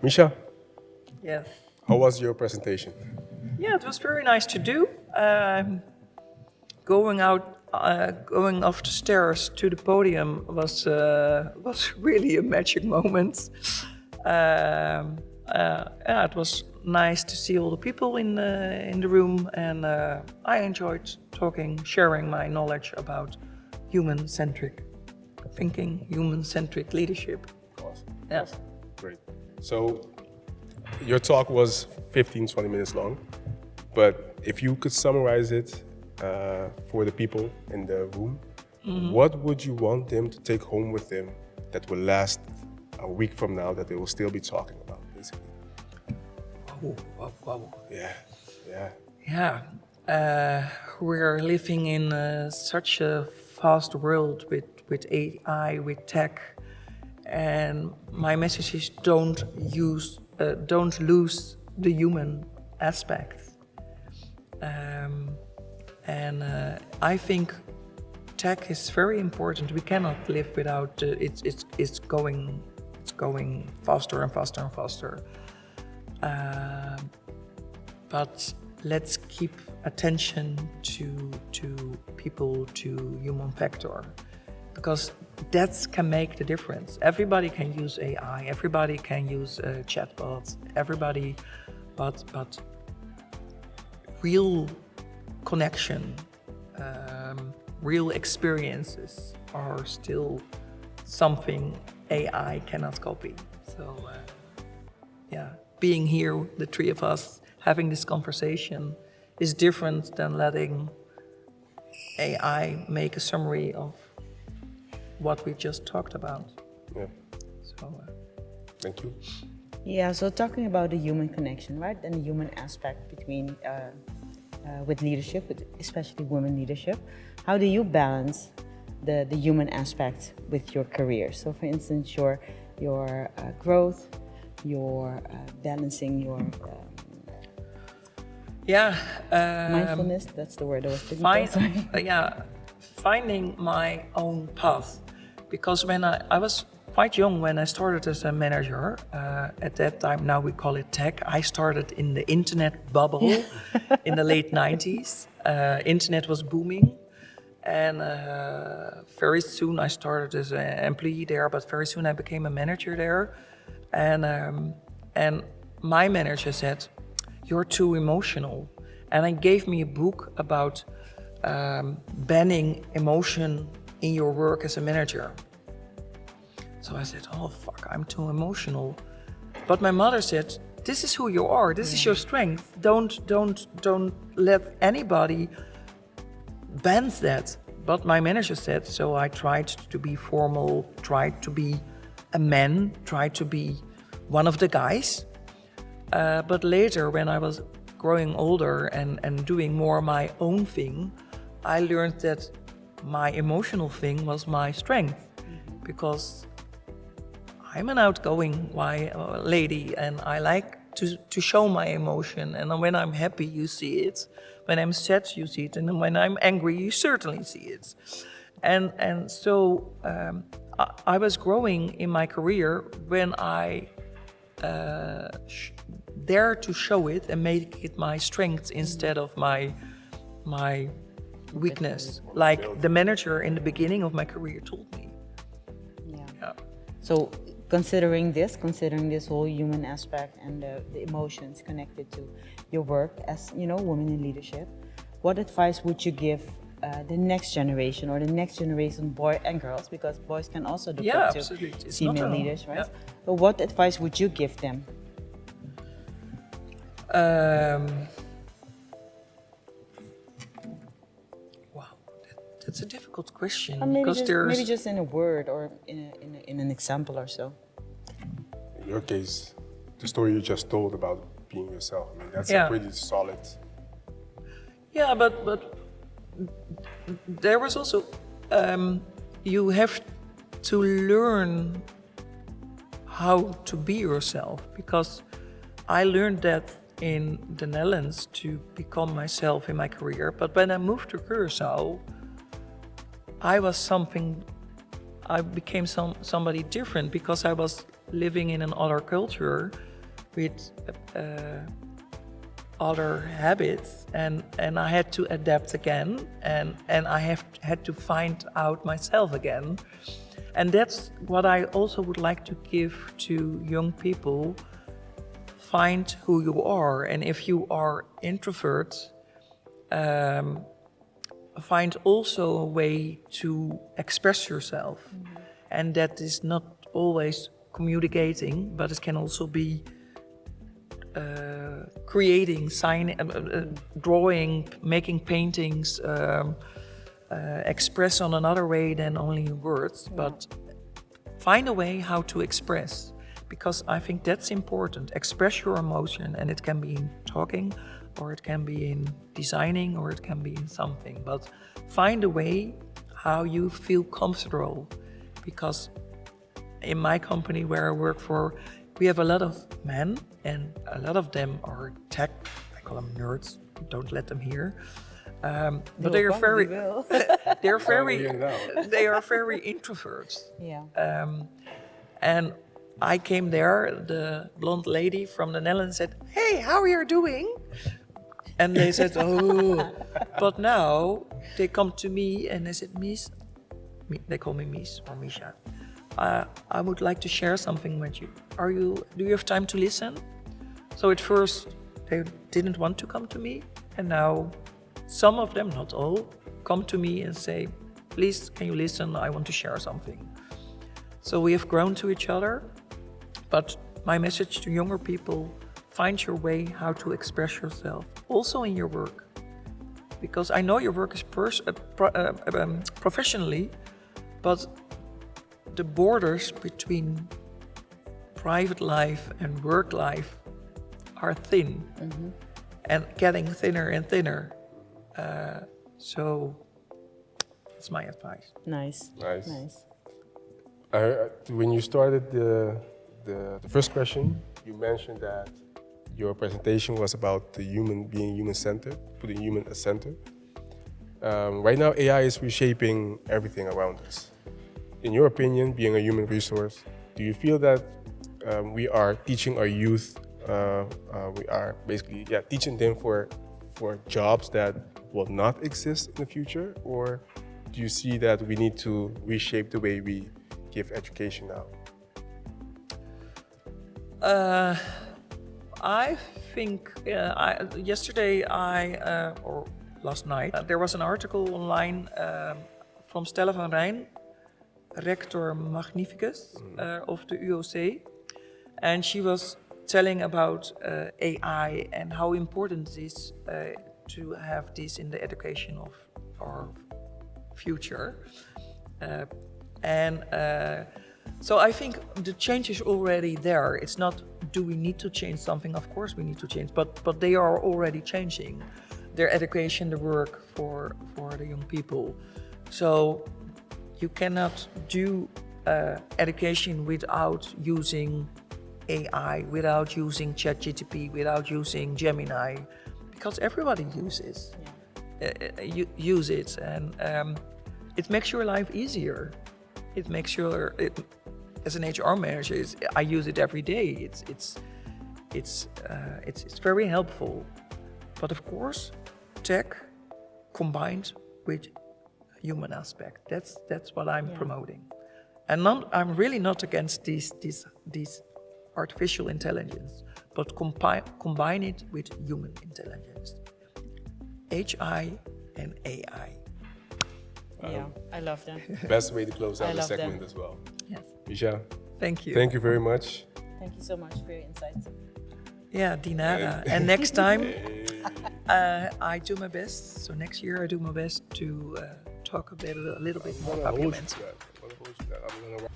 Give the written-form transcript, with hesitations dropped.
Mischa, Yes. how was your presentation? Yeah, it was very nice to do. Going off the stairs to the podium was really a magic moment. Yeah, it was nice to see all the people in the room, and I enjoyed talking, sharing my knowledge about human-centric thinking, human-centric leadership. Awesome. Yeah. Awesome. Great. So your talk was 15, 20 minutes long, but if you could summarize it for the people in the room, what would you want them to take home with them that will last a week from now that they will still be talking about, basically? Wow. Yeah, yeah. Yeah, we're living in such a fast world with AI, with tech, and my message is don't lose the human aspect. And I think tech is very important. We cannot live without it's going faster and faster and faster. But let's keep attention to people, to human factor, because that can make the difference. Everybody can use AI, everybody can use chatbots, everybody, but real connection, real experiences are still something AI cannot copy. So yeah, being here, the three of us, having this conversation is different than letting AI make a summary of what we just talked about. Yeah. So, Thank you. Yeah, so talking about the human connection, right, and the human aspect between with leadership, especially women leadership, how do you balance the human aspect with your career? So, for instance, your growth, your balancing your mindfulness. That's the word I was looking for. Finding my own path, because when I was quite young when I started as a manager. At that time, now we call it tech. I started in the internet bubble in the late 90s. Internet was booming. And very soon I started as an employee there, but very soon I became a manager there. And my manager said, "You're too emotional." And he gave me a book about banning emotion in your work as a manager. So I said, "Oh fuck, I'm too emotional." But my mother said, "This is who you are. This is your strength. Don't let anybody ban that." But my manager said, so I tried to be formal, tried to be a man, tried to be one of the guys. But later, when I was growing older and doing more my own thing, I learned that my emotional thing was my strength, because I'm an outgoing lady and I like to show my emotion. And when I'm happy, you see it. When I'm sad, you see it. And when I'm angry, you certainly see it. And so I was growing in my career when I dare to show it and make it my strength instead of my weakness, like the manager in the beginning of my career told me. Yeah. So considering this whole human aspect and the emotions connected to your work as, women in leadership, what advice would you give the next generation, or the next generation, boy and girls, because boys can also look up to female leaders, right? Yeah. So what advice would you give them? That's a difficult question. Maybe just in a word or in an example or so. In your case, the story you just told about being yourself, that's a pretty solid. Yeah, but there was also, you have to learn how to be yourself, because I learned that in the Netherlands to become myself in my career. But when I moved to Curacao, I became somebody different, because I was living in another culture with other habits, and I had to adapt again, and I had to find out myself again. And that's what I also would like to give to young people. Find who you are, and if you are introvert, find also a way to express yourself. And that is not always communicating, but it can also be creating, drawing, making paintings, express on another way than only in words, but find a way how to express, because I think that's important. Express your emotion, and it can be in talking, or it can be in designing, or it can be in something, but find a way how you feel comfortable, because in my company where I work for, we have a lot of men, and a lot of them are tech, I call them nerds, don't let them hear. But they are very, they are very introverts. Yeah. And I came there, the blonde lady from the Netherlands said, "Hey, how are you doing?" And they said, "Oh," but now they come to me and they said, "Mies," they call me Mies or Mischa. I would like to share something with you. Do you have time to listen? So at first they didn't want to come to me, and now some of them, not all, come to me and say, "Please, can you listen? I want to share something." So we have grown to each other, but my message to younger people, find your way how to express yourself, also in your work. Because I know your work is professionally, but the borders between private life and work life are thin, and getting thinner and thinner. So that's my advice. Nice. When you started the first question, you mentioned that your presentation was about the human being human-centered, putting human at center. Right now, AI is reshaping everything around us. In your opinion, being a human resource, do you feel that we are teaching our youth, we are basically teaching them for jobs that will not exist in the future? Or do you see that we need to reshape the way we give education now? I think yesterday or last night, there was an article online from Stella van Rijn, Rector Magnificus of the UOC, and she was telling about AI and how important it is to have this in the education of our future. So I think the change is already there. It's not, do we need to change something? Of course we need to change, but they are already changing their education, the work for the young people. So you cannot do education without using AI, without using ChatGPT, without using Gemini, because everybody uses it, and it makes your life easier. It makes your, as an HR manager, I use it every day. It's very helpful, but of course, tech combined with human aspect. That's what I'm promoting, and I'm really not against these artificial intelligence, but combine it with human intelligence, HI and AI. Yeah, I love that. Best way to close out the love segment that. as well. Yes. Mischa, Thank you. thank you very much. Thank you so much for your insights. Yeah, Dinara. And next time, I do my best. So next year, I do my best to talk a little bit more I'm gonna hold you compliments. to that. I'm gonna hold you to that. I'm gonna